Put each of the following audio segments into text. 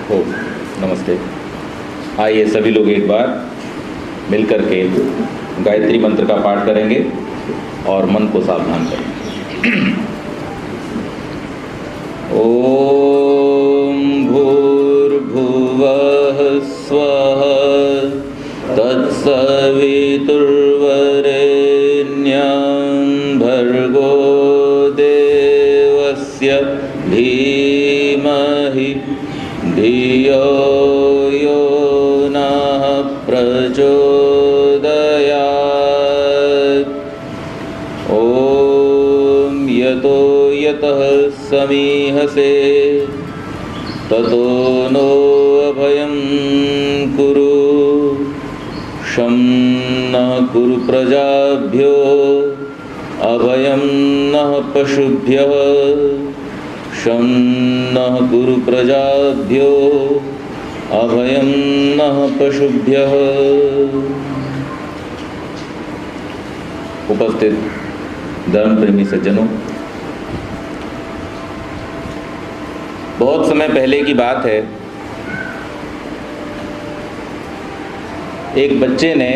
हो। नमस्ते। आइए सभी लोग एक बार मिलकर के गायत्री मंत्र का पाठ करेंगे और मन को सावधान करेंगे। ओम भूर्भुवः स्वः तत्सवितुर्वरेण्यं भर्गो देवस्य धीमहि धियो यो नः प्रचोदयात्। ॐ यतो यतः समीहसे ततो नो अभयं कुरु। शं नः कुरु प्रजाभ्यो अभयं नः पशुभ्यः। शं नः कुरु प्रजाभ्यो अभयं नः पशुभ्यः। उपस्थित धर्म प्रेमी सज्जनों, बहुत समय पहले की बात है, एक बच्चे ने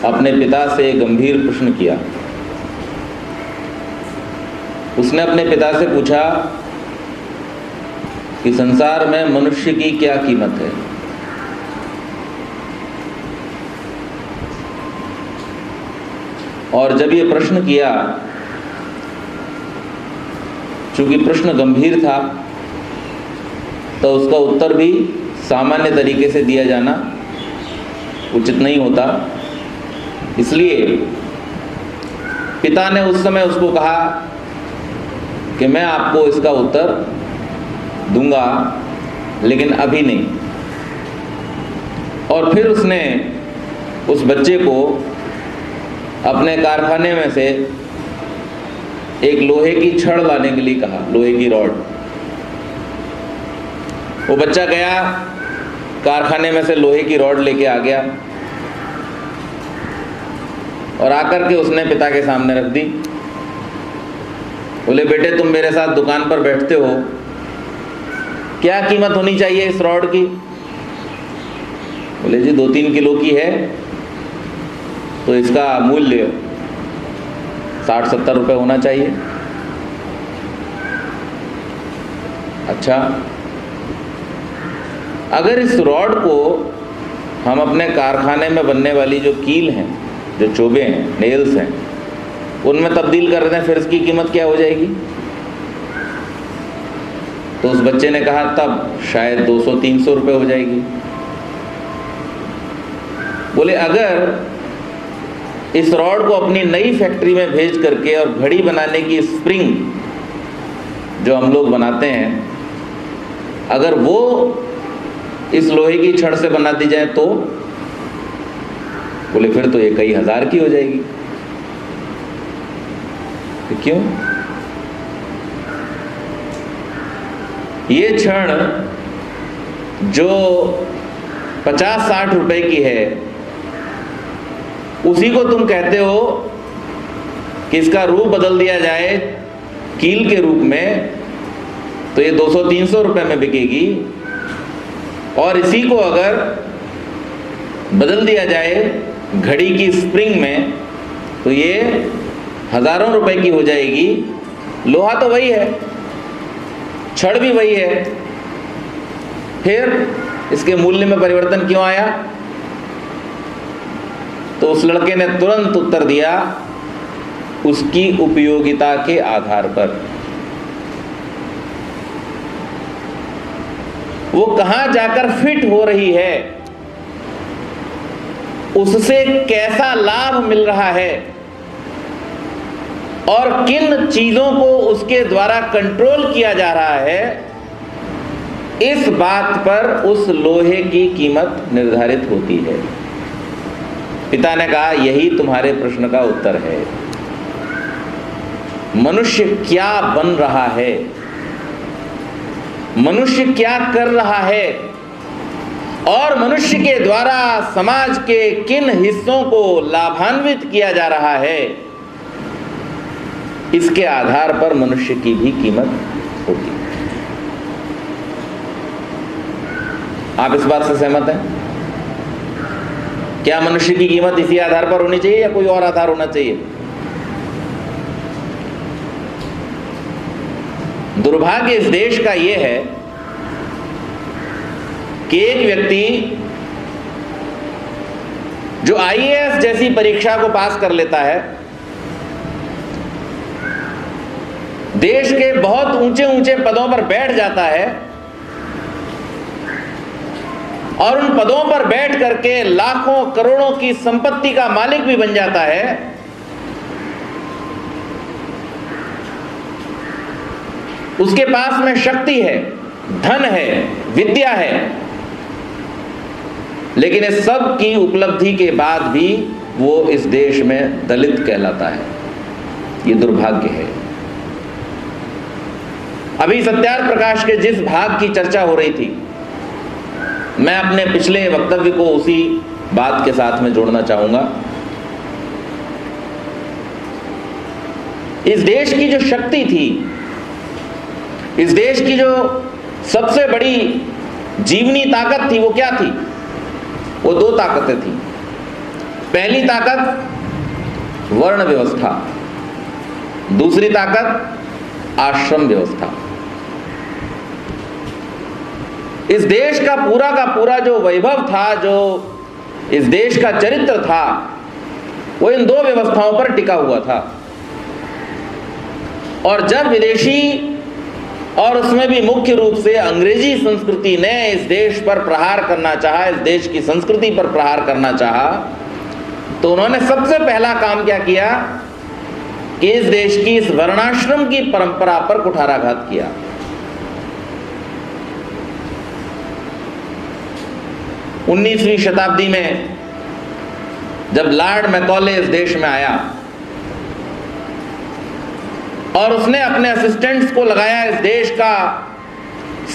अपने पिता से गंभीर प्रश्न किया। उसने अपने पिता से पूछा कि संसार में मनुष्य की क्या कीमत है। और जब ये प्रश्न किया, चूंकि प्रश्न गंभीर था तो उसका उत्तर भी सामान्य तरीके से दिया जाना उचित नहीं होता। इसलिए पिता ने उस समय उसको कहा कि मैं आपको इसका उत्तर दूंगा, लेकिन अभी नहीं। और फिर उसने उस बच्चे को अपने कारखाने में से एक लोहे की छड़ लाने के लिए कहा, लोहे की रॉड। वो बच्चा गया, कारखाने में से लोहे की रॉड लेके आ गया और आकर के उसने पिता के सामने रख दी। बोले, बेटे तुम मेरे साथ दुकान पर बैठते हो, क्या कीमत होनी चाहिए इस रॉड की? बोले जी 2-3 किलो की है, तो इसका मूल्य 60-70 रुपये होना चाहिए। अच्छा, अगर इस रॉड को हम अपने कारखाने में बनने वाली जो कील हैं, जो चोबे हैं, नेल्स हैं, उनमें तब्दील कर दें, फिर इसकी कीमत क्या हो जाएगी? तो उस बच्चे ने कहा तब शायद 200-300 रुपये हो जाएगी। बोले अगर इस रॉड को अपनी नई फैक्ट्री में भेज करके और घड़ी बनाने की स्प्रिंग जो हम लोग बनाते हैं, अगर वो इस लोहे की छड़ से बना दी जाए तो बोले फिर तो ये कई हजार की हो जाएगी। तो क्यों? ये छड़ जो 50-60 रुपए की है, उसी को तुम कहते हो कि इसका रूप बदल दिया जाए कील के रूप में, तो ये 200-300 रुपए में बिकेगी। और इसी को अगर बदल दिया जाए घड़ी की स्प्रिंग में, तो ये हजारों रुपए की हो जाएगी। लोहा तो वही है, छड़ भी वही है, फिर इसके मूल्य में परिवर्तन क्यों आया? तो उस लड़के ने तुरंत उत्तर दिया, उसकी उपयोगिता के आधार पर। वो कहां जाकर फिट हो रही है, उससे कैसा लाभ मिल रहा है और किन चीजों को उसके द्वारा कंट्रोल किया जा रहा है, इस बात पर उस लोहे की कीमत निर्धारित होती है। पिता ने कहा यही तुम्हारे प्रश्न का उत्तर है। मनुष्य क्या बन रहा है, मनुष्य क्या कर रहा है और मनुष्य के द्वारा समाज के किन हिस्सों को लाभान्वित किया जा रहा है, इसके आधार पर मनुष्य की भी कीमत होती है। आप इस बात से सहमत हैं? क्या मनुष्य की कीमत इसी आधार पर होनी चाहिए या कोई और आधार होना चाहिए? दुर्भाग्य इस देश का यह है कि एक व्यक्ति जो आईएएस जैसी परीक्षा को पास कर लेता है, देश के बहुत ऊंचे ऊंचे पदों पर बैठ जाता है और उन पदों पर बैठ करके लाखों करोड़ों की संपत्ति का मालिक भी बन जाता है, उसके पास में शक्ति है, धन है, विद्या है, लेकिन इस सब की उपलब्धि के बाद भी वो इस देश में दलित कहलाता है। ये दुर्भाग्य है। अभी सत्यार्थ प्रकाश के जिस भाग की चर्चा हो रही थी, मैं अपने पिछले वक्तव्य को उसी बात के साथ में जोड़ना चाहूंगा। इस देश की जो शक्ति थी, इस देश की जो सबसे बड़ी जीवनी ताकत थी, वो क्या थी? वो दो ताकतें थी। पहली ताकत वर्ण व्यवस्था, दूसरी ताकत आश्रम व्यवस्था। इस देश का पूरा जो वैभव था, जो इस देश का चरित्र था, वो इन दो व्यवस्थाओं पर टिका हुआ था। और जब विदेशी और उसमें भी मुख्य रूप से अंग्रेजी संस्कृति ने इस देश पर प्रहार करना चाहा, इस देश की संस्कृति पर प्रहार करना चाहा, तो उन्होंने सबसे पहला काम क्या किया कि इस देश की इस वर्णाश्रम की परंपरा पर कुठाराघात किया। उन्नीसवीं शताब्दी में जब लॉर्ड मैकॉले इस देश में आया और उसने अपने असिस्टेंट्स को लगाया इस देश का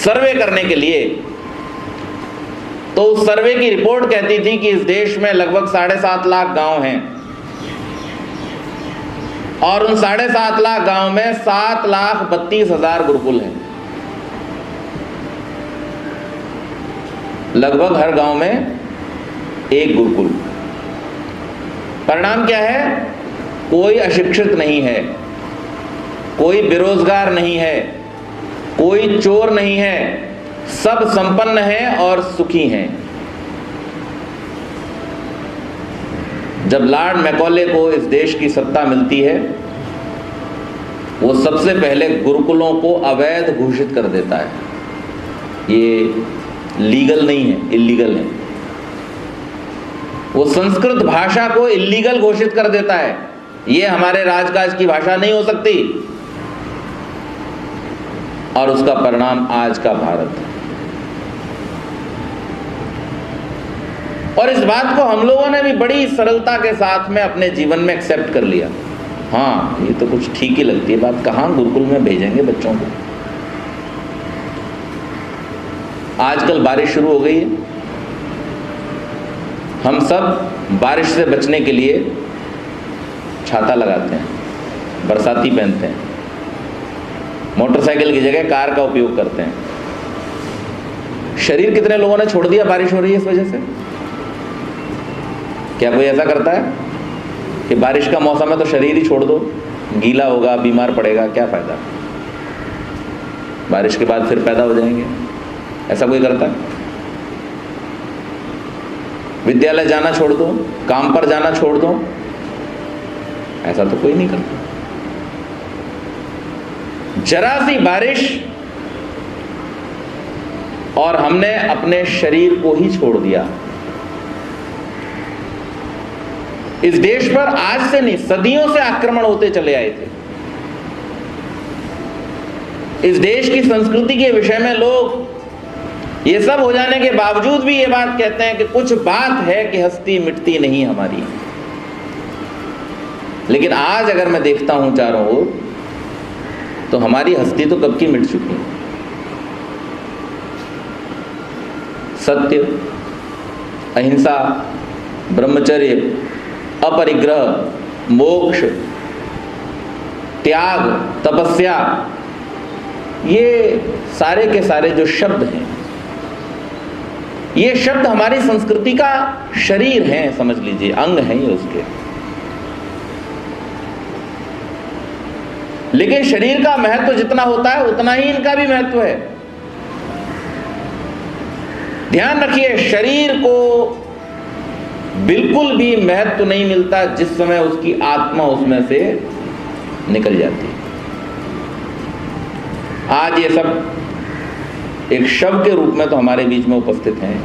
सर्वे करने के लिए, तो उस सर्वे की रिपोर्ट कहती थी कि इस देश में लगभग 7.5 लाख गांव हैं और उन 7.5 लाख गांव में 7,32,000 गुरुकुल हैं। लगभग हर गांव में एक गुरुकुल। परिणाम क्या है? कोई अशिक्षित नहीं है, कोई बेरोजगार नहीं है, कोई चोर नहीं है, सब संपन्न हैं और सुखी हैं। जब लॉर्ड मैकॉले को इस देश की सत्ता मिलती है, वो सबसे पहले गुरुकुलों को अवैध घोषित कर देता है। ये लीगल नहीं है, इल्लीगल है। वो संस्कृत भाषा को इल्लीगल घोषित कर देता है। ये हमारे राजकाज की भाषा नहीं हो सकती। और उसका परिणाम आज का भारत है। और इस बात को हम लोगों ने भी बड़ी सरलता के साथ में अपने जीवन में एक्सेप्ट कर लिया। हाँ, ये तो कुछ ठीक ही लगती है बात, कहाँ गुरुकुल में भेजेंगे बच्चों को। आजकल बारिश शुरू हो गई है, हम सब बारिश से बचने के लिए छाता लगाते हैं, बरसाती पहनते हैं, मोटरसाइकिल की जगह कार का उपयोग करते हैं। शरीर कितने लोगों ने छोड़ दिया बारिश हो रही है इस वजह से? क्या कोई ऐसा करता है कि बारिश का मौसम है तो शरीर ही छोड़ दो, गीला होगा, बीमार पड़ेगा, क्या फायदा, बारिश के बाद फिर पैदा हो जाएंगे? ऐसा कोई करता है? विद्यालय जाना छोड़ दो, काम पर जाना छोड़ दो, ऐसा तो कोई नहीं करता। जरा सी बारिश और हमने अपने शरीर को ही छोड़ दिया। इस देश पर आज से नहीं, सदियों से आक्रमण होते चले आए थे। इस देश की संस्कृति के विषय में लोग ये सब हो जाने के बावजूद भी ये बात कहते हैं कि कुछ बात है कि हस्ती मिटती नहीं हमारी। लेकिन आज अगर मैं देखता हूं चारों ओर, तो हमारी हस्ती तो कब की मिट चुकी है। सत्य, अहिंसा, ब्रह्मचर्य, अपरिग्रह, मोक्ष, त्याग, तपस्या, ये सारे के सारे जो शब्द हैं, ये शब्द हमारी संस्कृति का शरीर है, समझ लीजिए, अंग है ये उसके। लेकिन शरीर का महत्व जितना होता है उतना ही इनका भी महत्व है। ध्यान रखिए, शरीर को बिल्कुल भी महत्व नहीं मिलता जिस समय उसकी आत्मा उसमें से निकल जाती है। आज ये सब एक शव के रूप में तो हमारे बीच में उपस्थित हैं।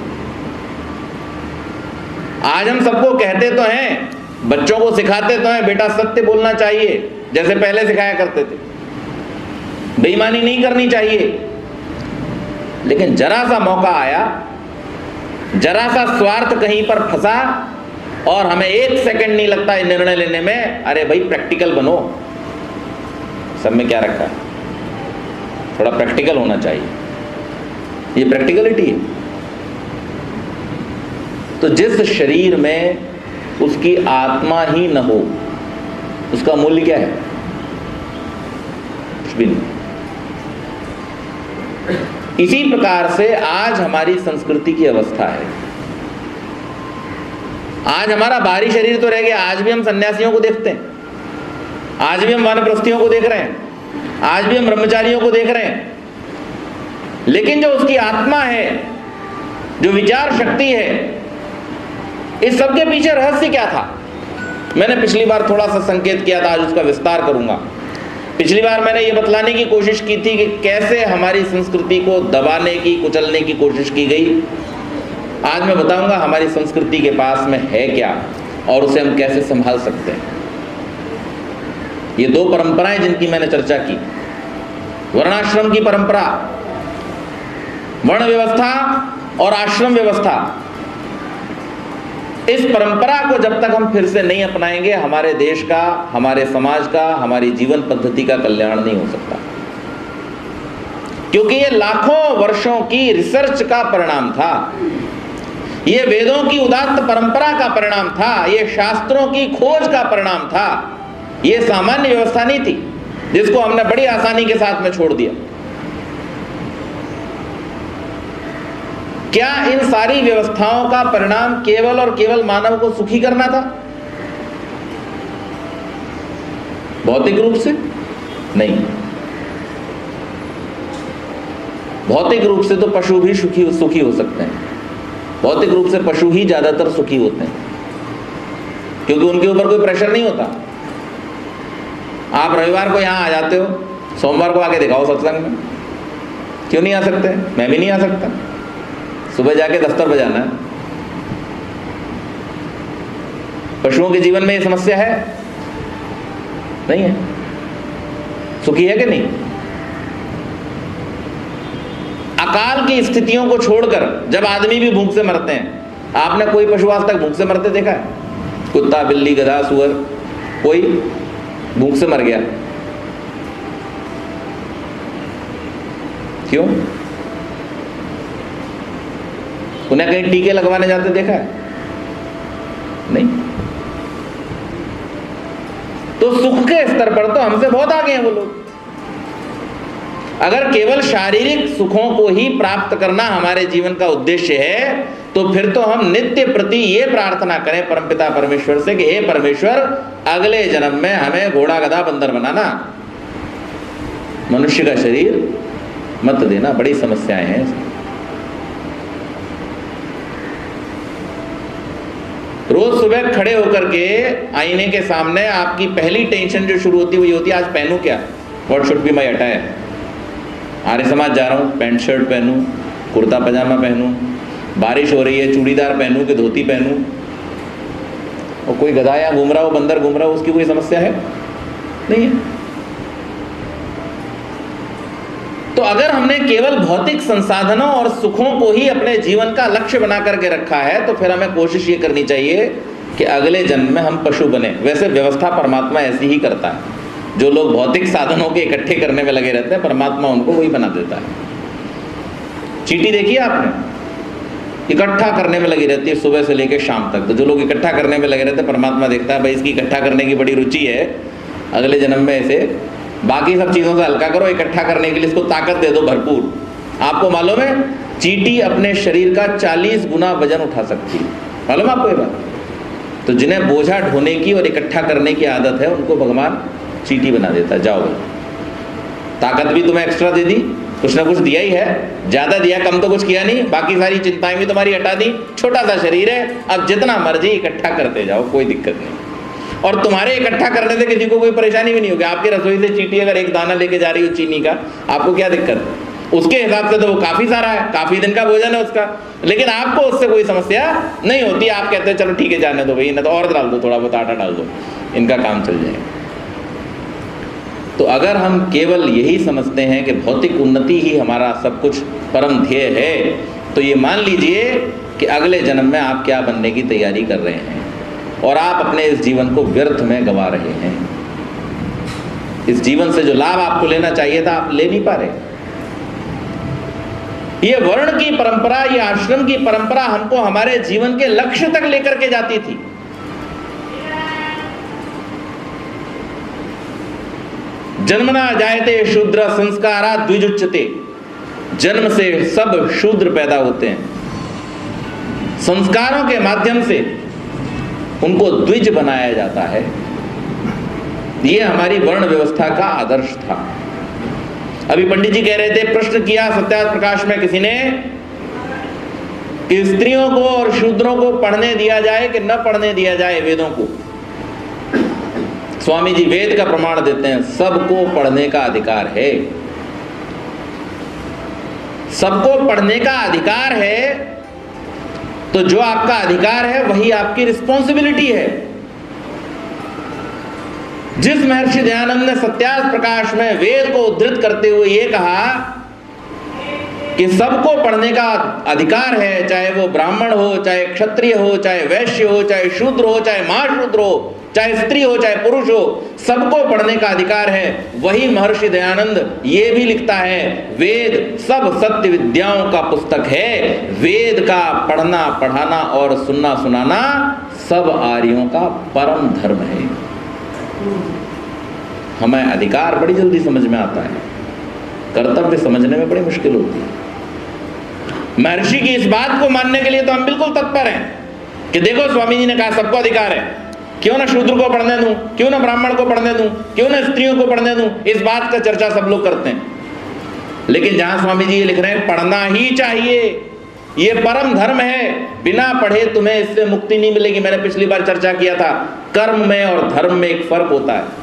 आज हम सबको कहते तो हैं, बच्चों को सिखाते तो हैं, बेटा सत्य बोलना चाहिए जैसे पहले सिखाया करते थे, बेईमानी नहीं करनी चाहिए। लेकिन जरा सा मौका आया, जरा सा स्वार्थ कहीं पर फंसा और हमें एक सेकंड नहीं लगता है निर्णय लेने में, अरे भाई प्रैक्टिकल बनो, सब में क्या रखा है, थोड़ा प्रैक्टिकल होना चाहिए। ये प्रैक्टिकलिटी है। तो जिस शरीर में उसकी आत्मा ही न हो उसका मूल्य क्या है? कुछ भी नहीं। इसी प्रकार से आज हमारी संस्कृति की अवस्था है। आज हमारा बाहरी शरीर तो रह गया, आज भी हम सन्यासियों को देखते हैं, आज भी हम वानप्रस्थियों को देख रहे हैं, आज भी हम ब्रह्मचारियों को देख रहे हैं। लेकिन जो उसकी आत्मा है, जो विचार शक्ति है, इस सबके पीछे रहस्य क्या था? मैंने पिछली बार थोड़ा सा संकेत किया था, आज उसका विस्तार करूंगा। पिछली बार मैंने ये बतलाने की कोशिश की थी कि कैसे हमारी संस्कृति को दबाने की, कुचलने की कोशिश की गई। आज मैं बताऊंगा हमारी संस्कृति के पास में है क्या और उसे हम कैसे संभाल सकते हैं। ये दो परंपराएं जिनकी मैंने चर्चा की, वर्णाश्रम की परंपरा, वर्ण व्यवस्था और आश्रम व्यवस्था, इस परंपरा को जब तक हम फिर से नहीं अपनाएंगे, हमारे देश का, हमारे समाज का, हमारी जीवन पद्धति का कल्याण नहीं हो सकता। क्योंकि ये लाखों वर्षों की रिसर्च का परिणाम था, ये वेदों की उदात्त परंपरा का परिणाम था, ये शास्त्रों की खोज का परिणाम था। ये सामान्य व्यवस्था नहीं थी जिसको हमने बड़ी आसानी के साथ में छोड़ दिया। क्या इन सारी व्यवस्थाओं का परिणाम केवल और केवल मानव को सुखी करना था? भौतिक रूप से नहीं। भौतिक रूप से तो पशु भी सुखी हो सकते हैं। भौतिक रूप से पशु ही ज्यादातर सुखी होते हैं क्योंकि उनके ऊपर कोई प्रेशर नहीं होता। आप रविवार को यहां आ जाते हो, सोमवार को आके दिखाओ सत्संग में, क्यों नहीं आ सकते? मैं भी नहीं आ सकता। सुबह जाके दफ्तर बजाना है। पशुओं के जीवन में ये समस्या है? नहीं है। सुखी है कि नहीं? अकाल की स्थितियों को छोड़कर जब आदमी भी भूख से मरते हैं, आपने कोई पशु आज तक भूख से मरते देखा है? कुत्ता, बिल्ली, गधा, सुअर, कोई भूख से मर गया? क्यों? उन्हें कहीं टीके लगवाने जाते देखा है? नहीं। तो सुख के स्तर पर तो हमसे बहुत आगे हैं वो लोग। अगर केवल शारीरिक सुखों को ही प्राप्त करना हमारे जीवन का उद्देश्य है तो फिर तो हम नित्य प्रति ये प्रार्थना करें परमपिता परमेश्वर से कि हे परमेश्वर, अगले जन्म में हमें घोड़ा, गधा, बंदर बनाना, मनुष्य का शरीर मत देना। बड़ी समस्याएं हैं। रोज सुबह खड़े होकर के आईने के सामने आपकी पहली टेंशन जो शुरू होती है वही होती है, आज पहनूं क्या? What should be my attire? Arya Samaj जा रहा हूँ, पैंट शर्ट पहनूं, कुर्ता पजामा पहनूं, बारिश हो रही है, चूड़ीदार पहनूं कि धोती पहनूं? और कोई गधा या घूम रहा हो, बंदर घूम रहा हो, उसकी कोई समस्या है? नहीं है। तो अगर हमने केवल भौतिक संसाधनों और सुखों को ही अपने जीवन का लक्ष्य बना करके रखा है तो फिर हमें कोशिश ये करनी चाहिए कि अगले जन्म में हम पशु बने। वैसे व्यवस्था परमात्मा ऐसी ही करता है। जो लोग भौतिक साधनों के इकट्ठे करने में लगे रहते हैं, परमात्मा उनको वही बना देता है। चींटी देखी है आपने? इकट्ठा करने में लगी रहती है सुबह से लेकर शाम तक। तो जो लोग इकट्ठा करने में लगे रहते हैं, परमात्मा देखता है भाई इसकी इकट्ठा करने की बड़ी रुचि है, अगले जन्म में इसे बाकी सब चीज़ों से हल्का करो, इकट्ठा करने के लिए इसको ताकत दे दो भरपूर। आपको मालूम है चींटी अपने शरीर का 40 गुना वजन उठा सकती है। मालूम आपको ये बात? तो जिन्हें बोझा ढोने की और इकट्ठा करने की आदत है उनको भगवान चींटी बना देता है। जाओ भाई, ताकत भी तुम्हें एक्स्ट्रा दे दी, कुछ ना कुछ दिया ही है, ज्यादा दिया, कम तो कुछ किया नहीं, बाकी सारी चिंताएं भी तुम्हारी हटा दी, छोटा सा शरीर है, अब जितना मर्जी इकट्ठा करते जाओ, कोई दिक्कत नहीं। और तुम्हारे इकट्ठा करने से किसी को कोई परेशानी भी नहीं होगी। आपकी रसोई से चींटी अगर एक दाना लेके जा रही हो चीनी का, आपको क्या दिक्कत? उसके हिसाब से तो वो काफी सारा है, काफी दिन का भोजन है उसका, लेकिन आपको उससे कोई समस्या नहीं होती। आप कहते हैं चलो ठीक है, जाने दो भाई, ना तो और डाल दो, थोड़ा बहुत आटा डाल दो, इनका काम चल जाएगा। तो अगर हम केवल यही समझते हैं कि भौतिक उन्नति ही हमारा सब कुछ परम ध्येय है, तो ये मान लीजिए कि अगले जन्म में आप क्या बनने की तैयारी कर रहे हैं और आप अपने इस जीवन को व्यर्थ में गंवा रहे हैं। इस जीवन से जो लाभ आपको लेना चाहिए था, आप ले नहीं पा रहे। ये वर्ण की परंपरा, ये आश्रम की परंपरा हमको हमारे जीवन के लक्ष्य तक लेकर के जाती थी। जन्मना जायते शूद्र संस्कारा द्विजुच्यते, जन्म से सब शूद्र पैदा होते हैं, संस्कारों के माध्यम से उनको द्विज बनाया जाता है। ये हमारी वर्ण व्यवस्था का आदर्श था। अभी पंडित जी कह रहे थे, प्रश्न किया सत्यार्थ प्रकाश में किसी ने कि स्त्रियों को और शूद्रों को पढ़ने दिया जाए कि न पढ़ने दिया जाए वेदों को। स्वामी जी वेद का प्रमाण देते हैं, सबको पढ़ने का अधिकार है। सबको पढ़ने का अधिकार है, तो जो आपका अधिकार है वही आपकी रिस्पॉन्सिबिलिटी है। जिस महर्षि दयानंद ने सत्यार्थ प्रकाश में वेद को उद्धृत करते हुए यह कहा कि सबको पढ़ने का अधिकार है, चाहे वो ब्राह्मण हो, चाहे क्षत्रिय हो, चाहे वैश्य हो, चाहे शूद्र हो, चाहे महाशूद्र हो, चाहे स्त्री हो, चाहे पुरुष हो, सबको पढ़ने का अधिकार है, वही महर्षि दयानंद ये भी लिखता है, वेद सब सत्य विद्याओं का पुस्तक है, वेद का पढ़ना पढ़ाना और सुनना सुनाना सब आर्यों का परम धर्म है। हमें अधिकार बड़ी जल्दी समझ में आता है, कर्तव्य समझने में बड़ी मुश्किल होती है। महर्षि की इस बात को मानने के लिए तो हम बिल्कुल तत्पर हैं कि देखो स्वामी जी ने कहा सबको अधिकार है, क्यों ना शूद्र को पढ़ने दूं, क्यों ना ब्राह्मण को पढ़ने दूं, क्यों ना स्त्रियों को पढ़ने दूं, इस बात का चर्चा सब लोग करते हैं। लेकिन जहां स्वामी जी ये लिख रहे हैं पढ़ना ही चाहिए, ये परम धर्म है, बिना पढ़े तुम्हें इससे मुक्ति नहीं मिलेगी। मैंने पिछली बार चर्चा किया था, कर्म में और धर्म में एक फर्क होता है।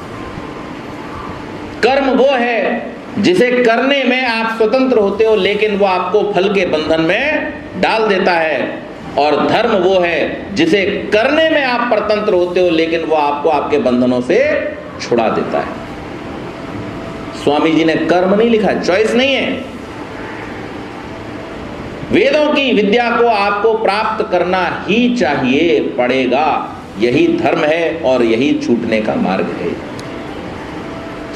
कर्म वो है जिसे करने में आप स्वतंत्र होते हो, लेकिन वो आपको फल के बंधन में डाल देता है, और धर्म वो है जिसे करने में आप परतंत्र होते हो, लेकिन वो आपको आपके बंधनों से छुड़ा देता है। स्वामी जी ने कर्म नहीं लिखा, चॉइस नहीं है। वेदों की विद्या को आपको प्राप्त करना ही चाहिए, पड़ेगा, यही धर्म है और यही छूटने का मार्ग है।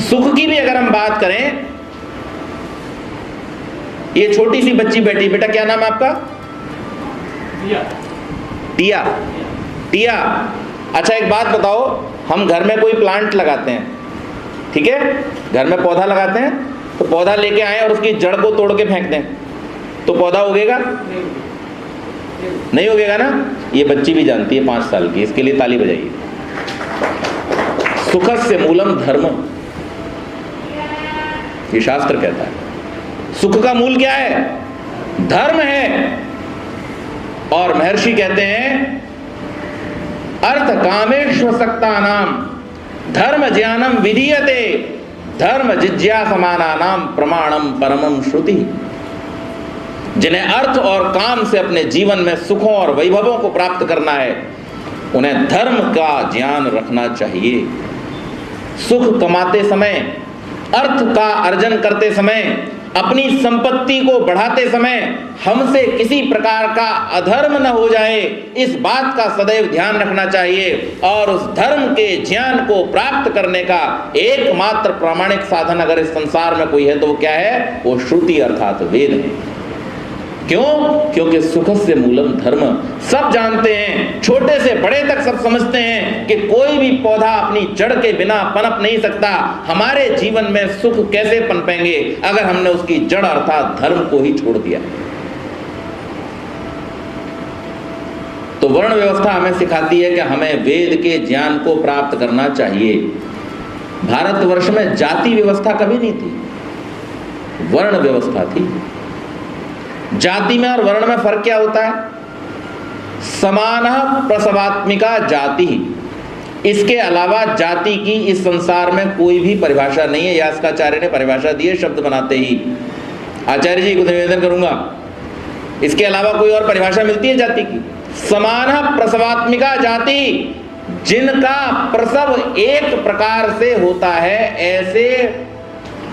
सुख की भी अगर हम बात करें, ये छोटी सी बच्ची बैठी, बेटा क्या नाम है आपका? टिया। टिया, अच्छा एक बात बताओ, हम घर में कोई प्लांट लगाते हैं, ठीक है, घर में पौधा लगाते हैं, तो पौधा लेके आए और उसकी जड़ को तोड़ के फेंक दें तो पौधा उगेगा? नहीं उगेगा ना। ये बच्ची भी जानती है, 5 साल की, इसके लिए ताली बजाइए। सुखस्य मूलम धर्म, ये शास्त्र कहता है। सुख का मूल क्या है? धर्म है। और महर्षि कहते हैं अर्थ कामेष्वसक्ता नाम धर्म ज्ञानम विधीयते धर्म जिज्ञासमाना नाम प्रमाणम परमम श्रुति। जिन्हें अर्थ और काम से अपने जीवन में सुखों और वैभवों को प्राप्त करना है, उन्हें धर्म का ज्ञान रखना चाहिए। सुख कमाते समय, अर्थ का अर्जन करते समय, अपनी संपत्ति को बढ़ाते समय हमसे किसी प्रकार का अधर्म न हो जाए, इस बात का सदैव ध्यान रखना चाहिए। और उस धर्म के ज्ञान को प्राप्त करने का एकमात्र प्रामाणिक साधन अगर इस संसार में कोई है तो वो क्या है? वो श्रुति अर्थात वेद है। क्यों? क्योंकि सुखस्य मूलम धर्म। सब जानते हैं, छोटे से बड़े तक सब समझते हैं कि कोई भी पौधा अपनी जड़ के बिना पनप नहीं सकता। हमारे जीवन में सुख कैसे पनपेंगे अगर हमने उसकी जड़ अर्थात धर्म को ही छोड़ दिया। तो वर्ण व्यवस्था हमें सिखाती है कि हमें वेद के ज्ञान को प्राप्त करना चाहिए। भारतवर्ष में जाति व्यवस्था कभी नहीं थी, वर्ण व्यवस्था थी। जाति में और वर्ण में फर्क क्या होता है? समानः प्रसवात्मिका जाति, इसके अलावा जाति की इस संसार में कोई भी परिभाषा नहीं है। यास्काचार्य ने परिभाषा दी है शब्द बनाते ही। आचार्य जी को निवेदन करूंगा, इसके अलावा कोई और परिभाषा मिलती है जाति की? समानः प्रसवात्मिका जाति, जिनका प्रसव एक प्रकार से होता है, ऐसे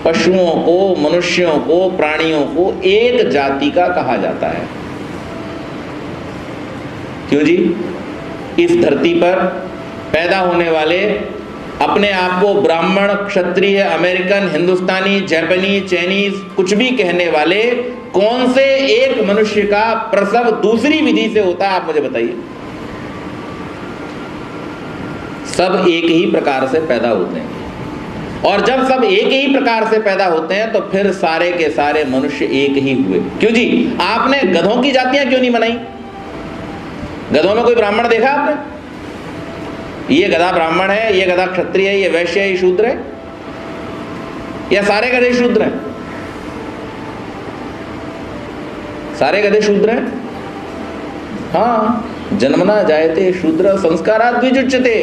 पशुओं को, मनुष्यों को, प्राणियों को एक जाति का कहा जाता है। क्यों जी? इस धरती पर पैदा होने वाले, अपने आप को ब्राह्मण, क्षत्रिय, अमेरिकन, हिंदुस्तानी, जापानीज, चाइनीज कुछ भी कहने वाले कौन से एक मनुष्य का प्रसव दूसरी विधि से होता है, आप मुझे बताइए। सब एक ही प्रकार से पैदा होते हैं, और जब सब एक ही प्रकार से पैदा होते हैं तो फिर सारे के सारे मनुष्य एक ही हुए। क्यों जी? आपने गधों की जातियां क्यों नहीं बनाई? गधों में कोई ब्राह्मण देखा आपने? ये गधा ब्राह्मण है, ये गधा क्षत्रिय है, ये वैश्य है, ये शूद्र है, या सारे गधे शूद्र हैं? सारे गधे शूद्र हैं? हाँ, जन्मना जायते शूद्र संस्कारात् द्विजुच्यते।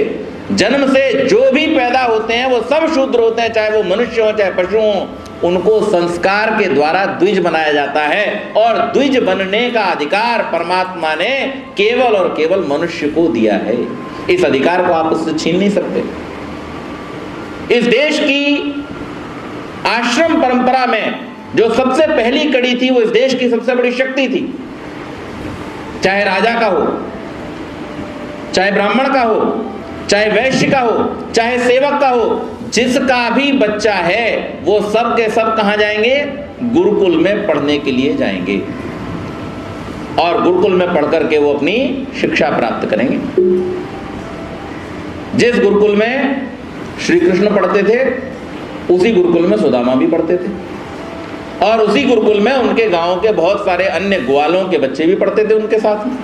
जन्म से जो भी पैदा होते हैं वो सब शूद्र होते हैं, चाहे वो मनुष्य हो चाहे पशु हो। उनको संस्कार के द्वारा द्विज बनाया जाता है, और द्विज बनने का अधिकार परमात्मा ने केवल और केवल मनुष्य को दिया है। इस अधिकार को आप उससे छीन नहीं सकते। इस देश की आश्रम परंपरा में जो सबसे पहली कड़ी थी, वो इस देश की सबसे बड़ी शक्ति थी। चाहे राजा का हो, चाहे ब्राह्मण का हो, चाहे वैश्य का हो, चाहे सेवक का हो, जिसका भी बच्चा है वो सब के सब कहां जाएंगे? गुरुकुल में पढ़ने के लिए जाएंगे, और गुरुकुल में पढ़ करके वो अपनी शिक्षा प्राप्त करेंगे। जिस गुरुकुल में श्री कृष्ण पढ़ते थे, उसी गुरुकुल में सुदामा भी पढ़ते थे, और उसी गुरुकुल में उनके गांव के बहुत सारे अन्य ग्वालों के बच्चे भी पढ़ते थे उनके साथ में।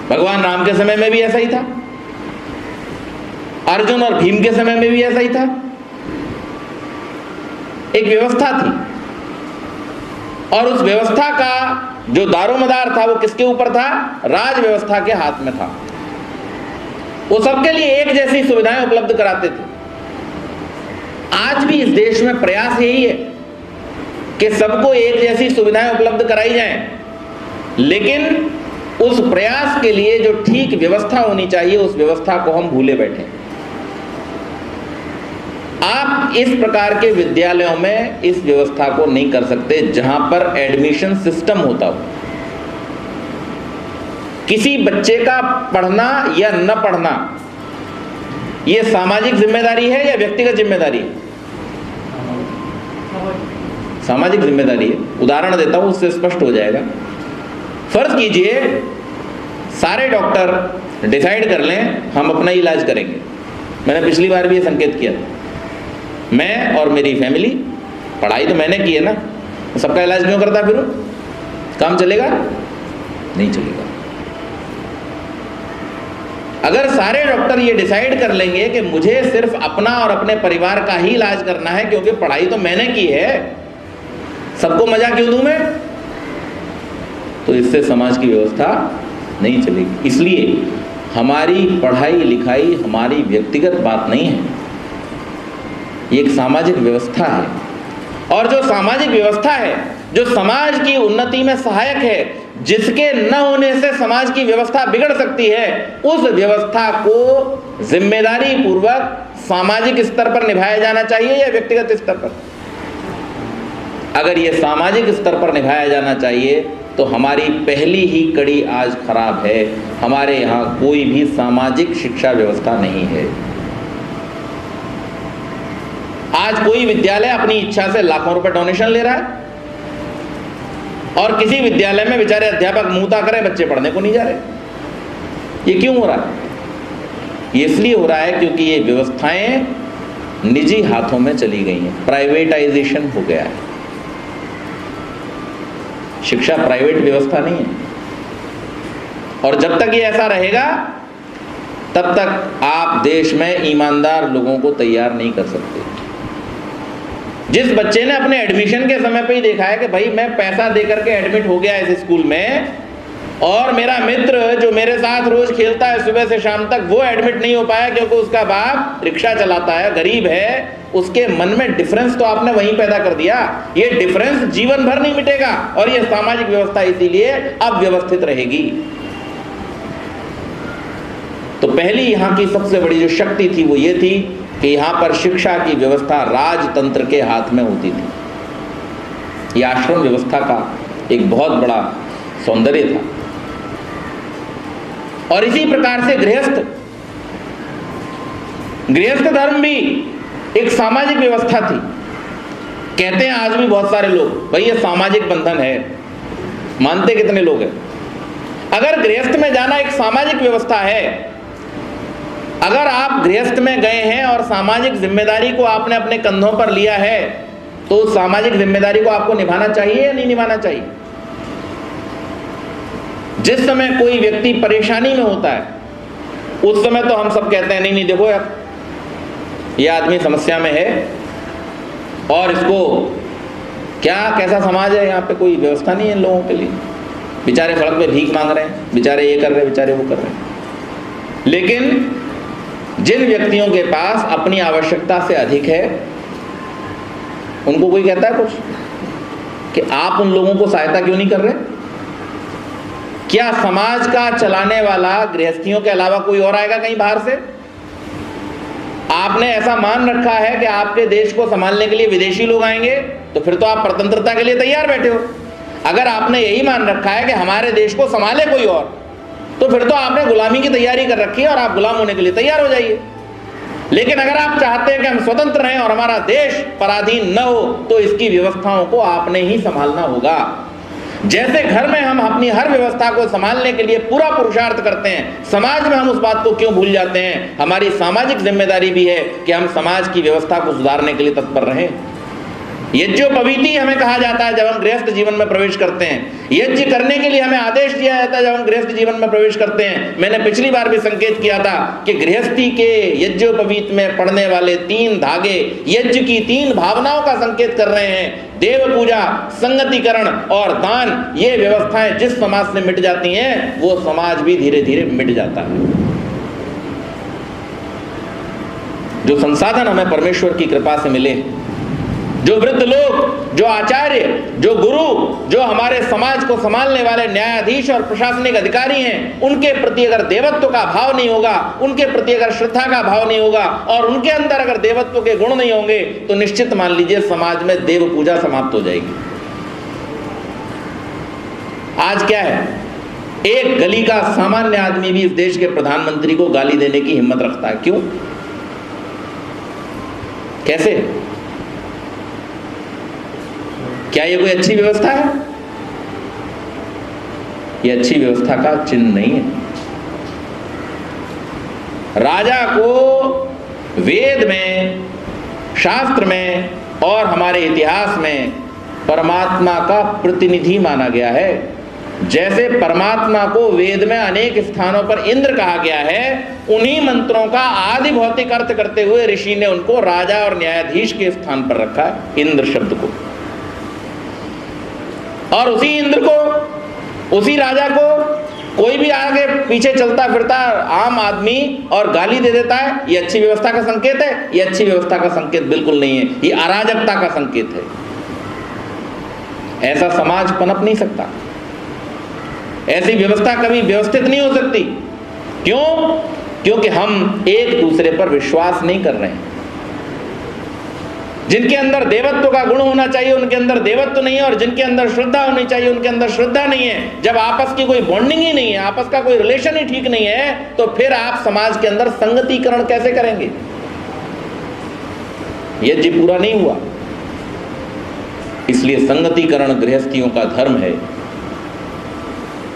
भगवान राम के समय में भी ऐसा ही था, अर्जुन और भीम के समय में भी ऐसा ही था। एक व्यवस्था थी, और उस व्यवस्था का जो दारोमदार था वो किसके ऊपर था? राज व्यवस्था के हाथ में था। वो सबके लिए एक जैसी सुविधाएं उपलब्ध कराते थे। आज भी इस देश में प्रयास यही है कि सबको एक जैसी सुविधाएं उपलब्ध कराई जाएं, लेकिन उस प्रयास के लिए जो ठीक व्यवस्था होनी चाहिए, उस व्यवस्था को हम भूले बैठे। आप इस प्रकार के विद्यालयों में इस व्यवस्था को नहीं कर सकते जहां पर एडमिशन सिस्टम होता हो। किसी बच्चे का पढ़ना या न पढ़ना, यह सामाजिक जिम्मेदारी है या व्यक्तिगत जिम्मेदारी है? सामाजिक जिम्मेदारी है। उदाहरण देता हूं, उससे स्पष्ट हो जाएगा। फर्ज कीजिए सारे डॉक्टर डिसाइड कर लें हम अपना इलाज करेंगे। मैंने पिछली बार भी ये संकेत किया, मैं और मेरी फैमिली, पढ़ाई तो मैंने की है ना, तो सबका इलाज क्यों करता फिर? काम चलेगा? नहीं चलेगा। अगर सारे डॉक्टर ये डिसाइड कर लेंगे कि मुझे सिर्फ अपना और अपने परिवार का ही इलाज करना है क्योंकि पढ़ाई तो मैंने की है, सबको मजा क्यों दूं मैं, तो इससे समाज की व्यवस्था नहीं चलेगी। इसलिए हमारी पढ़ाई लिखाई हमारी व्यक्तिगत बात नहीं है, ये एक सामाजिक व्यवस्था है। और जो सामाजिक व्यवस्था है, जो समाज की उन्नति में सहायक है, जिसके न होने से समाज की व्यवस्था बिगड़ सकती है, उस व्यवस्था को जिम्मेदारी पूर्वक सामाजिक स्तर पर निभाया जाना चाहिए या व्यक्तिगत स्तर पर? अगर ये सामाजिक स्तर पर निभाया जाना चाहिए तो हमारी पहली ही कड़ी आज खराब है। हमारे यहाँ कोई भी सामाजिक शिक्षा व्यवस्था नहीं है। आज कोई विद्यालय अपनी इच्छा से लाखों रुपए डोनेशन ले रहा है, और किसी विद्यालय में बेचारे अध्यापक मुंहता करें, बच्चे पढ़ने को नहीं जा रहे। ये क्यों हो रहा है? ये इसलिए हो रहा है क्योंकि ये व्यवस्थाएं निजी हाथों में चली गई हैं, प्राइवेटाइजेशन हो गया है। शिक्षा प्राइवेट व्यवस्था नहीं है। और जब तक ये ऐसा रहेगा तब तक आप देश में ईमानदार लोगों को तैयार नहीं कर सकते। जिस बच्चे ने अपने एडमिशन के समय पे ही देखा है कि भाई मैं पैसा दे करके एडमिट हो गया इस स्कूल में, और मेरा मित्र जो मेरे साथ रोज खेलता है सुबह से शाम तक, वो एडमिट नहीं हो पाया क्योंकि उसका बाप रिक्शा चलाता है, गरीब है, उसके मन में डिफरेंस तो आपने वहीं पैदा कर दिया। ये डिफरेंस जीवन भर नहीं मिटेगा और ये सामाजिक व्यवस्था इसीलिए अव्यवस्थित रहेगी। तो पहली यहाँ की सबसे बड़ी जो शक्ति थी वो ये थी कि यहाँ पर शिक्षा की व्यवस्था राजतंत्र के हाथ में होती थी। यह आश्रम व्यवस्था का एक बहुत बड़ा सौंदर्य था। और इसी प्रकार से गृहस्थ धर्म भी एक सामाजिक व्यवस्था थी। कहते हैं आज भी बहुत सारे लोग भाई ये सामाजिक बंधन है, मानते कितने लोग हैं? अगर गृहस्थ में जाना एक सामाजिक व्यवस्था है, अगर आप गृहस्थ में गए हैं और सामाजिक जिम्मेदारी को आपने अपने कंधों पर लिया है, तो उस सामाजिक जिम्मेदारी को आपको निभाना चाहिए या नहीं निभाना चाहिए? जिस समय कोई व्यक्ति परेशानी में होता है उस समय तो हम सब कहते हैं नहीं नहीं देखो यार ये आदमी समस्या में है और इसको क्या कैसा समाज है, यहाँ पे कोई व्यवस्था नहीं है इन लोगों के लिए, बेचारे सड़क पे भीख मांग रहे हैं, बेचारे ये कर रहे हैं, बेचारे वो कर रहे हैं। लेकिन जिन व्यक्तियों के पास अपनी आवश्यकता से अधिक है उनको कोई कहता है कुछ कि आप उन लोगों को सहायता क्यों नहीं कर रहे? क्या समाज का चलाने वाला गृहस्थियों के अलावा कोई और आएगा कहीं बाहर से? आपने ऐसा मान रखा है कि आपके देश को संभालने के लिए विदेशी लोग आएंगे, तो फिर तो आप स्वतंत्रता के लिए तैयार बैठे हो। अगर आपने यही मान रखा है कि हमारे देश को संभाले कोई और, तो फिर तो आपने गुलामी की तैयारी कर रखी है और आप गुलाम होने के लिए तैयार हो जाइए। लेकिन अगर आप चाहते हैं कि हम स्वतंत्र रहें और हमारा देश पराधीन न हो, तो इसकी व्यवस्थाओं को आपने ही संभालना होगा। जैसे घर में हम अपनी हर व्यवस्था को संभालने के लिए पूरा पुरुषार्थ करते हैं, समाज में हम उस बात को क्यों भूल जाते हैं? हमारी सामाजिक जिम्मेदारी भी है कि हम समाज की व्यवस्था को सुधारने के लिए तत्पर रहें। यज्ञोपवीति हमें कहा जाता है जब हम गृहस्थ जीवन में प्रवेश करते हैं। यज्ञ करने के लिए हमें आदेश दिया जाता है जब हम गृहस्थ जीवन में प्रवेश करते हैं। मैंने पिछली बार भी संकेत किया था कि गृहस्थी के यज्ञोपवीत में पड़ने वाले 3 धागे यज्ञ की 3 भावनाओं का संकेत कर रहे हैं। देव पूजा, संगतिकरण और दान, ये व्यवस्थाएं जिस समाज से मिट जाती हैं वो समाज भी धीरे धीरे मिट जाता है। जो संसाधन हमें परमेश्वर की कृपा से मिले, जो वृद्ध लोग, जो आचार्य, जो गुरु, जो हमारे समाज को संभालने वाले न्यायाधीश और प्रशासनिक अधिकारी हैं, उनके प्रति अगर देवत्व का भाव नहीं होगा, उनके प्रति अगर श्रद्धा का भाव नहीं होगा और उनके अंदर अगर देवत्व के गुण नहीं होंगे, तो निश्चित मान लीजिए समाज में देव पूजा समाप्त हो जाएगी। आज क्या है, एक गली का सामान्य आदमी भी इस देश के प्रधानमंत्री को गाली देने की हिम्मत रखता है। क्यों? कैसे? क्या ये कोई अच्छी व्यवस्था है? ये अच्छी व्यवस्था का चिन्ह नहीं है। राजा को वेद में, शास्त्र में और हमारे इतिहास में परमात्मा का प्रतिनिधि माना गया है। जैसे परमात्मा को वेद में अनेक स्थानों पर इंद्र कहा गया है, उन्हीं मंत्रों का आदि भौतिक अर्थ करते हुए ऋषि ने उनको राजा और न्यायाधीश के स्थान पर रखा है, इंद्र शब्द को। और उसी इंद्र को, उसी राजा को कोई भी आगे पीछे चलता फिरता आम आदमी और गाली दे देता है, ये अच्छी व्यवस्था का संकेत है? ये अच्छी व्यवस्था का संकेत बिल्कुल नहीं है, ये अराजकता का संकेत है। ऐसा समाज पनप नहीं सकता, ऐसी व्यवस्था कभी व्यवस्थित नहीं हो सकती। क्यों? क्योंकि हम एक दूसरे पर विश्वास नहीं कर रहे हैं। जिनके अंदर देवत्व का गुण होना चाहिए उनके अंदर देवत्व नहीं है, और जिनके अंदर श्रद्धा होनी चाहिए उनके अंदर श्रद्धा नहीं है। जब आपस की कोई बॉन्डिंग ही नहीं है, आपस का कोई रिलेशन ही ठीक नहीं है, तो फिर आप समाज के अंदर संगतिकरण कैसे करेंगे? यज्ञ पूरा नहीं हुआ। इसलिए संगतिकरण गृहस्थियों का धर्म है।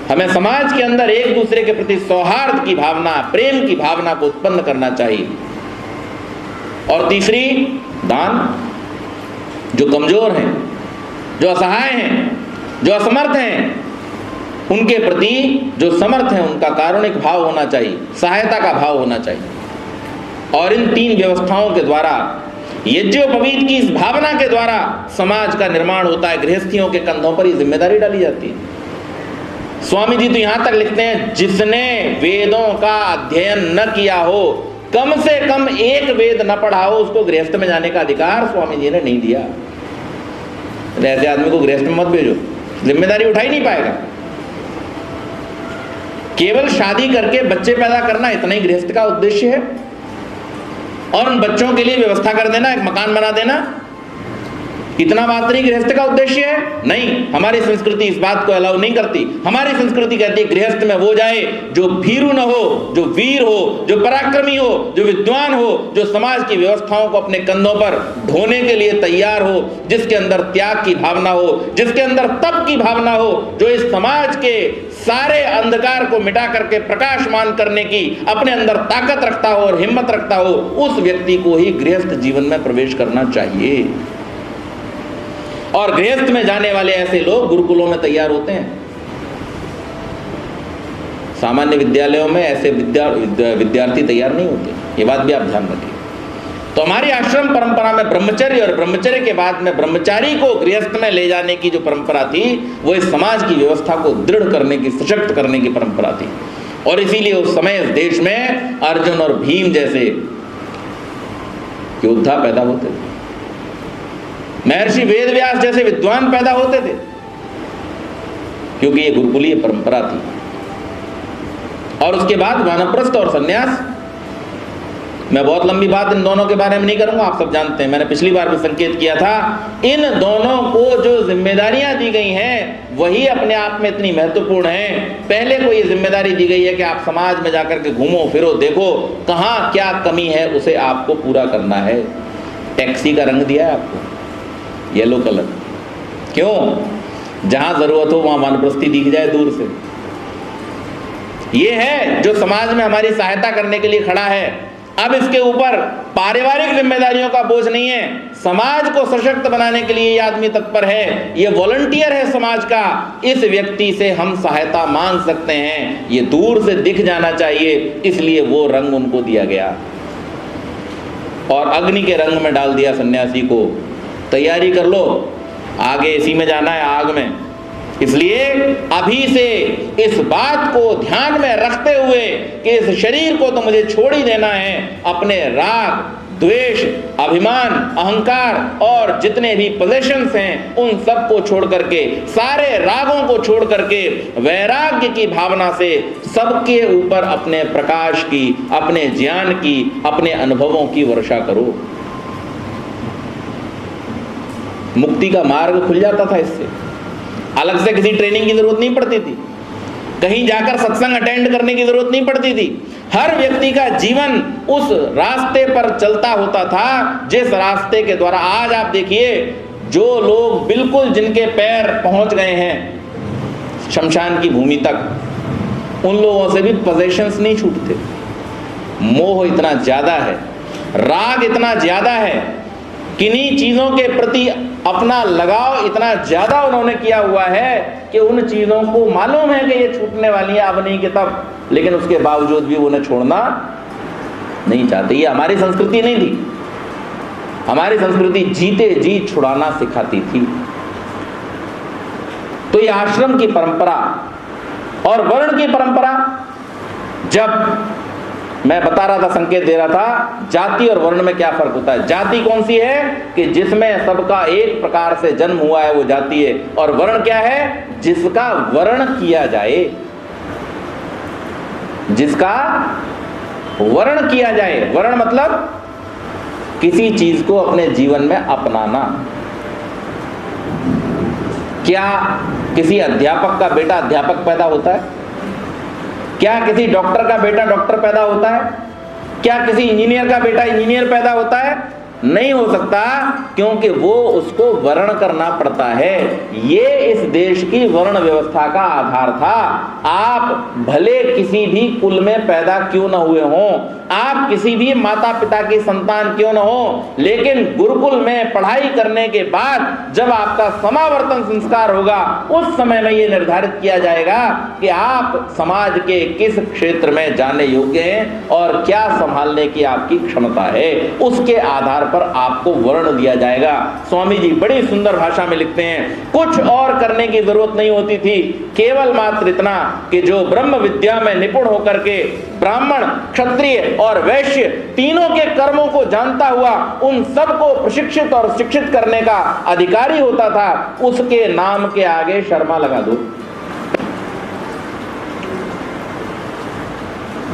हमें समाज के अंदर एक दूसरे के प्रति सौहार्द की भावना, प्रेम की भावना को उत्पन्न करना चाहिए। और तीसरी, दान। जो कमजोर हैं, जो असहाय हैं, जो असमर्थ हैं, उनके प्रति जो समर्थ है उनका कारुणिक भाव होना चाहिए, सहायता का भाव होना चाहिए। और इन 3 व्यवस्थाओं के द्वारा, यज्ञोपवीत की इस भावना के द्वारा समाज का निर्माण होता है। गृहस्थियों के कंधों पर ये जिम्मेदारी डाली जाती है। स्वामी जी तो यहां तक लिखते हैं, जिसने वेदों का अध्ययन न किया हो, कम से कम एक वेद न पढ़ा हो, उसको गृहस्थ में जाने का अधिकार स्वामी जी ने नहीं दिया। ऐसे आदमी को गृहस्थ में मत भेजो, जिम्मेदारी उठा ही नहीं पाएगा। केवल शादी करके बच्चे पैदा करना इतना ही गृहस्थ का उद्देश्य है, और उन बच्चों के लिए व्यवस्था कर देना, एक मकान बना देना, इतना मात्र ही गृहस्थ का उद्देश्य है? नहीं, हमारी संस्कृति इस बात को अलाउ नहीं करती। हमारी संस्कृति कहती है गृहस्थ में वो जाए जो भीरू न हो, जो वीर हो, जो पराक्रमी हो, जो विद्वान हो, जो समाज की व्यवस्थाओं को अपने कंधों पर ढोने के लिए तैयार हो, जिसके अंदर त्याग की भावना हो, जिसके अंदर तप की भावना हो, जो इस समाज के सारे अंधकार को मिटा करके प्रकाशमान करने की अपने अंदर ताकत रखता हो और हिम्मत रखता हो, उस व्यक्ति को ही गृहस्थ जीवन में प्रवेश करना चाहिए। और गृहस्थ में जाने वाले ऐसे लोग गुरुकुलों में तैयार होते हैं। सामान्य विद्यालयों में ऐसे विद्यार्थी तैयार नहीं होते, ये बात भी आप ध्यान रखिए। तो हमारी आश्रम परंपरा में ब्रह्मचर्य, और ब्रह्मचर्य के बाद में ब्रह्मचारी को गृहस्थ में ले जाने की जो परंपरा थी, वो इस समाज की व्यवस्था को दृढ़ करने की, सशक्त करने की परंपरा थी। और इसीलिए उस समय इस देश में अर्जुन और भीम जैसे योद्धा पैदा होते थे, महर्षि वेदव्यास जैसे विद्वान पैदा होते थे, क्योंकि ये गुरुकुलीय परंपरा थी। और उसके बाद वानप्रस्थ और सन्यास। मैं बहुत लंबी बात इन दोनों के बारे में नहीं करूंगा, आप सब जानते हैं, मैंने पिछली बार भी संकेत किया था, इन दोनों को जो जिम्मेदारियां दी गई हैं वही अपने आप में इतनी महत्वपूर्ण है। पहले को ये जिम्मेदारी दी गई है कि आप समाज में जाकर के घूमो फिरो, देखो कहाँ क्या कमी है, उसे आपको पूरा करना है। टैक्सी का रंग दिया है आपको येलो कलर, क्यों? जहां जरूरत हो वहां वानप्रस्थी दिख जाए दूर से। ये है जो समाज में हमारी सहायता करने के लिए खड़ा है। अब इसके ऊपर पारिवारिक जिम्मेदारियों का बोझ नहीं है, समाज को सशक्त बनाने के लिए ये आदमी तत्पर है, ये वॉलंटियर है समाज का, इस व्यक्ति से हम सहायता मांग सकते हैं, ये दूर से दिख जाना चाहिए, इसलिए वो रंग उनको दिया गया। और अग्नि के रंग में डाल दिया सन्यासी को, तैयारी कर लो, आगे इसी में जाना है, आग में। इसलिए अभी से इस बात को ध्यान में रखते हुए कि इस शरीर को तो मुझे छोड़ ही देना है, अपने राग, द्वेष, अभिमान, अहंकार और जितने भी पोजेशंस हैं उन सब को छोड़ करके, सारे रागों को छोड़ करके वैराग्य की भावना से सबके ऊपर अपने प्रकाश की, अपने ज्ञान की, अपने अनुभवों की वर्षा करो। मुक्ति का मार्ग खुल जाता था इससे। अलग से किसी ट्रेनिंग की जरूरत नहीं पड़ती थी, कहीं जाकर सत्संग अटेंड करने की जरूरत नहीं पड़ती थी। हर व्यक्ति का जीवन उस रास्ते पर चलता होता था जिस रास्ते के द्वारा, आज आप देखिए जो लोग बिल्कुल जिनके पैर पहुंच गए हैं शमशान की भूमि तक, उन लोगों से भी पोजेशंस नहीं छूटते। मोह इतना ज्यादा है, राग इतना ज्यादा है, किन्हीं चीजों के प्रति अपना लगाव इतना ज्यादा उन्होंने किया हुआ है कि उन चीजों को मालूम है कि ये छूटने वाली है, अब नहीं कि तब, लेकिन उसके बावजूद भी उन्हें छोड़ना नहीं चाहते। ये हमारी संस्कृति नहीं थी। हमारी संस्कृति जीते जी छुड़ाना सिखाती थी। तो ये आश्रम की परंपरा और वर्ण की परंपरा, जब मैं बता रहा था, संकेत दे रहा था, जाति और वर्ण में क्या फर्क होता है। जाति कौन सी है कि जिसमें सबका एक प्रकार से जन्म हुआ है वो जाति है, और वर्ण क्या है? जिसका वर्ण किया जाए, जिसका वर्ण किया जाए। वर्ण मतलब किसी चीज को अपने जीवन में अपनाना। क्या किसी अध्यापक का बेटा अध्यापक पैदा होता है? क्या किसी डॉक्टर का बेटा डॉक्टर पैदा होता है? क्या किसी इंजीनियर का बेटा इंजीनियर पैदा होता है? नहीं हो सकता, क्योंकि वो उसको वर्ण करना पड़ता है। ये इस देश की वर्ण व्यवस्था का आधार था। आप भले किसी भी कुल में पैदा क्यों न हुए हों, आप किसी भी माता पिता की संतान क्यों न हो, लेकिन गुरुकुल में पढ़ाई करने के बाद जब आपका समावर्तन संस्कार होगा, उस समय में ये निर्धारित किया जाएगा कि आप समाज के किस क्षेत्र में जाने योग्य हैं और क्या संभालने की आपकी क्षमता है। उसके आधार पर आपको वर्ण दिया जाएगा। स्वामी जी बड़ी सुंदर भाषा में लिखते हैं, कुछ और करने की जरूरत नहीं होती थी, केवल मात्र इतना कि जो ब्रह्म विद्या में निपुण होकर के ब्राह्मण, क्षत्रिय और वैश्य तीनों के कर्मों को जानता हुआ उन सबको प्रशिक्षित और शिक्षित करने का अधिकारी होता था, उसके नाम के आगे शर्मा लगा दो।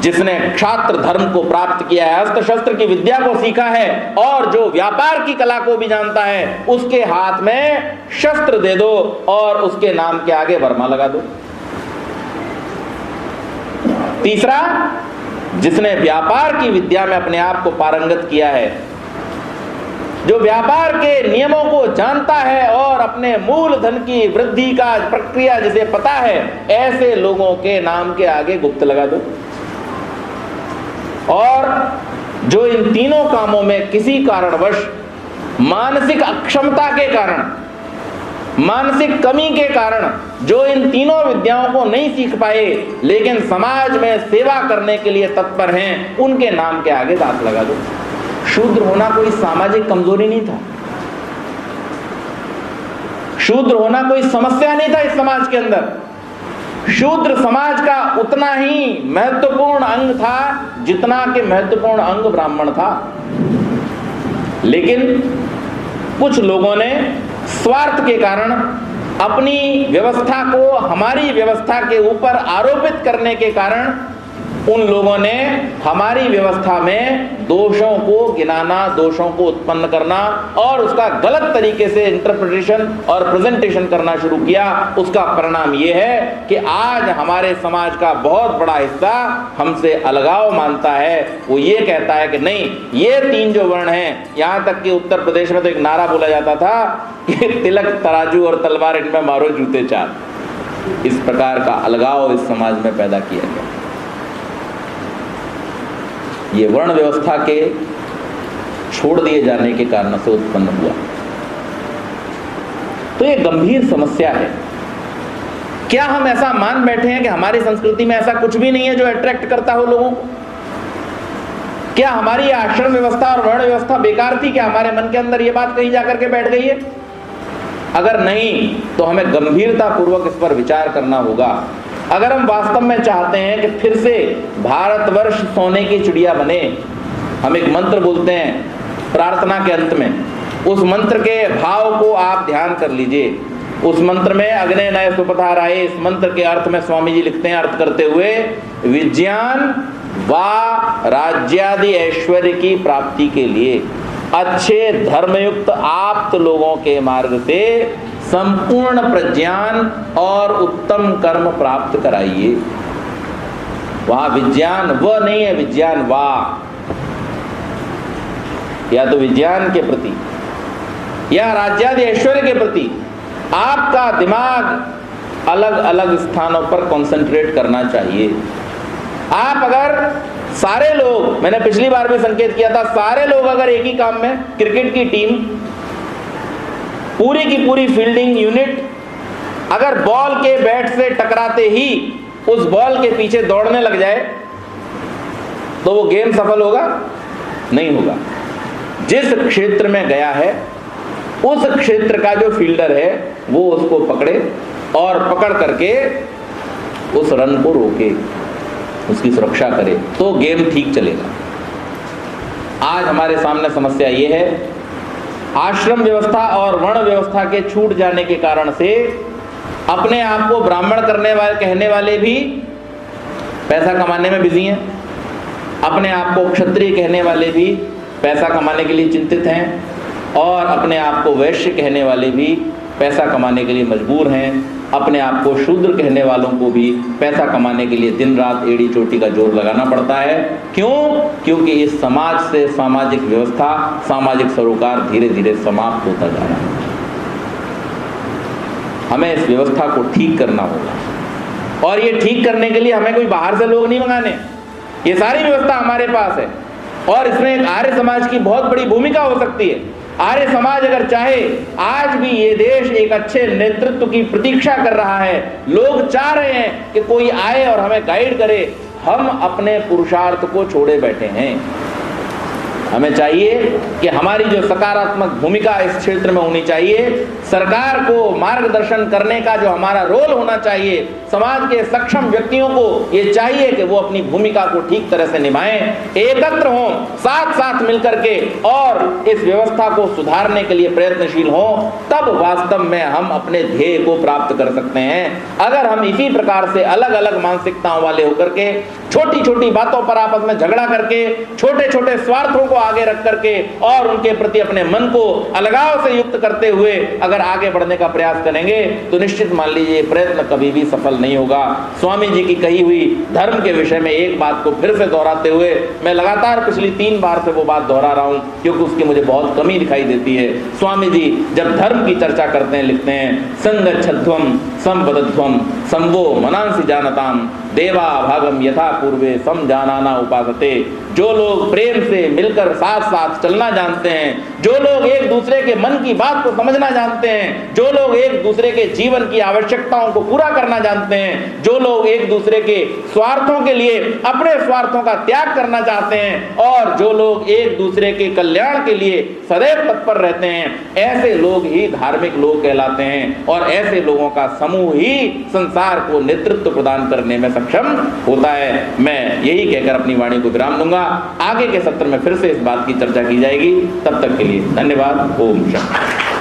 जिसने क्षात्र धर्म को प्राप्त किया है, अस्त्र शस्त्र की विद्या को सीखा है और जो व्यापार की कला को भी जानता है, उसके हाथ में शस्त्र दे दो और उसके नाम के आगे वर्मा लगा दो। तीसरा, जिसने व्यापार की विद्या में अपने आप को पारंगत किया है, जो व्यापार के नियमों को जानता है और अपने मूल धन की वृद्धि का प्रक्रिया जिसे पता है, ऐसे लोगों के नाम के आगे गुप्त लगा दो। और जो इन तीनों कामों में किसी कारणवश मानसिक अक्षमता के कारण, मानसिक कमी के कारण जो इन तीनों विद्याओं को नहीं सीख पाए लेकिन समाज में सेवा करने के लिए तत्पर हैं, उनके नाम के आगे दांत लगा दो। शूद्र होना कोई सामाजिक कमजोरी नहीं था, शूद्र होना कोई समस्या नहीं था इस समाज के अंदर। शूद्र समाज का उतना ही महत्वपूर्ण अंग था जितना कि महत्वपूर्ण अंग ब्राह्मण था। लेकिन कुछ लोगों ने स्वार्थ के कारण अपनी व्यवस्था को हमारी व्यवस्था के ऊपर आरोपित करने के कारण उन लोगों ने हमारी व्यवस्था में दोषों को गिनाना, दोषों को उत्पन्न करना और उसका गलत तरीके से इंटरप्रिटेशन और प्रेजेंटेशन करना शुरू किया। उसका परिणाम यह है कि आज हमारे समाज का बहुत बड़ा हिस्सा हमसे अलगाव मानता है। वो ये कहता है कि नहीं, ये तीन जो वर्ण हैं, यहाँ तक कि उत्तर प्रदेश में तो एक नारा बोला जाता था कि तिलक, तराजू और तलवार, इनमें मारो जूते चार। इस प्रकार का अलगाव इस समाज में पैदा किया गया। ये वर्ण व्यवस्था के छोड़ दिए जाने के कारण से उत्पन्न हुआ। तो ये गंभीर समस्या है। क्या हम ऐसा मान बैठे हैं कि हमारी संस्कृति में ऐसा कुछ भी नहीं है जो अट्रैक्ट करता हो लोगों को? क्या हमारी आश्रम व्यवस्था और वर्ण व्यवस्था बेकार थी? क्या हमारे मन के अंदर ये बात कहीं जाकर के बैठ गई है? अगर नहीं तो हमें गंभीरता पूर्वक इस पर विचार करना होगा। अगर हम वास्तव में चाहते हैं कि फिर से भारतवर्ष सोने की चिड़िया बने, हम एक मंत्र बोलते हैं प्रार्थना के अंत में, उस मंत्र के भाव को आप ध्यान कर लीजिए। उस मंत्र में अग्ने नय सुपथाराय, इस मंत्र के अर्थ में स्वामी जी लिखते हैं, अर्थ करते हुए, विज्ञान व राज्यादि ऐश्वर्य की प्राप्ति के लिए अच्छे धर्मयुक्त आप्त लोगों के मार्ग से संपूर्ण प्रज्ञान और उत्तम कर्म प्राप्त कराइए। वहां विज्ञान व नहीं है, विज्ञान वा, या तो विज्ञान के प्रति या राज्यादि ऐश्वर्य के प्रति आपका दिमाग अलग अलग स्थानों पर कंसंट्रेट करना चाहिए। आप अगर सारे लोग, मैंने पिछली बार भी संकेत किया था, सारे लोग अगर एक ही काम में, क्रिकेट की टीम पूरी की पूरी फील्डिंग यूनिट अगर बॉल के बैट से टकराते ही उस बॉल के पीछे दौड़ने लग जाए तो वो गेम सफल होगा? नहीं होगा। जिस क्षेत्र में गया है उस क्षेत्र का जो फील्डर है वो उसको पकड़े और पकड़ करके उस रन को रोके, उसकी सुरक्षा करे, तो गेम ठीक चलेगा। आज हमारे सामने समस्या ये है, आश्रम व्यवस्था और वर्ण व्यवस्था के छूट जाने के कारण से अपने आप को ब्राह्मण करने वाले कहने वाले भी पैसा कमाने में बिजी हैं, अपने आप को क्षत्रिय कहने वाले भी पैसा कमाने के लिए चिंतित हैं और अपने आप को वैश्य कहने वाले भी पैसा कमाने के लिए मजबूर हैं। अपने आप को शूद्र कहने वालों को भी पैसा कमाने के लिए दिन रात एड़ी चोटी का जोर लगाना पड़ता है। क्यों? क्योंकि इस समाज से सामाजिक व्यवस्था, सामाजिक सरोकार धीरे धीरे समाप्त होता जा रहा है। हमें इस व्यवस्था को ठीक करना होगा, और ये ठीक करने के लिए हमें कोई बाहर से लोग नहीं मंगाने, ये सारी व्यवस्था हमारे पास है। और इसमें एक आर्य समाज की बहुत बड़ी भूमिका हो सकती है। आर्य समाज अगर चाहे, आज भी ये देश एक अच्छे नेतृत्व की प्रतीक्षा कर रहा है। लोग चाह रहे हैं कि कोई आए और हमें गाइड करे। हम अपने पुरुषार्थ को छोड़े बैठे हैं। हमें चाहिए कि हमारी जो सकारात्मक भूमिका इस क्षेत्र में होनी चाहिए, सरकार को मार्गदर्शन करने का जो हमारा रोल होना चाहिए, समाज के सक्षम व्यक्तियों को ये चाहिए कि वो अपनी भूमिका को ठीक तरह से निभाएं, एकत्र हों, साथ साथ मिलकर के और इस व्यवस्था को सुधारने के लिए प्रयत्नशील हों। तब वास्तव में हम अपने ध्येय को प्राप्त कर सकते हैं। अगर हम इसी प्रकार से अलग अलग मानसिकताओं वाले होकर के छोटी छोटी बातों पर आपस में झगड़ा करके, छोटे छोटे स्वार्थों को आगे रख करके और उनके प्रति अपने मन को अलगाव से युक्त करते हुए अगर आगे बढ़ने का प्रयास करेंगे तो निश्चित मान लीजिए प्रयत्न कभी भी सफल नहीं होगा। स्वामी जी की कही हुई धर्म के विषय में एक बात को फिर से दोहराते हुए, मैं लगातार पिछली 3 बार से वो बात दोहरा रहा हूं क्योंकि उसकी मुझे बहुत कमी दिखाई देती है। स्वामी जी जब धर्म की चर्चा करते हैं, लिखते हैं, संगच्छध्वम संवदध्वम संवो मनांसि जानताम देवा भागम यथा पूर्वे सम जानाना उपासते। जो लोग प्रेम से मिलकर साथ साथ चलना जानते हैं, जो लोग एक दूसरे के मन की बात को समझना जानते हैं, जो लोग एक दूसरे के जीवन की आवश्यकताओं को पूरा करना जानते हैं, जो लोग एक दूसरे के स्वार्थों के लिए अपने स्वार्थों का त्याग करना चाहते हैं और जो लोग एक दूसरे के कल्याण के लिए सदैव तत्पर रहते हैं, ऐसे लोग ही धार्मिक लोग कहलाते हैं। और ऐसे लोगों का समूह ही संसार को नेतृत्व प्रदान करने में सक्षम होता है। मैं यही कहकर अपनी वाणी को विराम दूंगा। आगे के सत्र में फिर से इस बात की चर्चा की जाएगी। तब तक के लिए धन्यवाद। ओम शांति।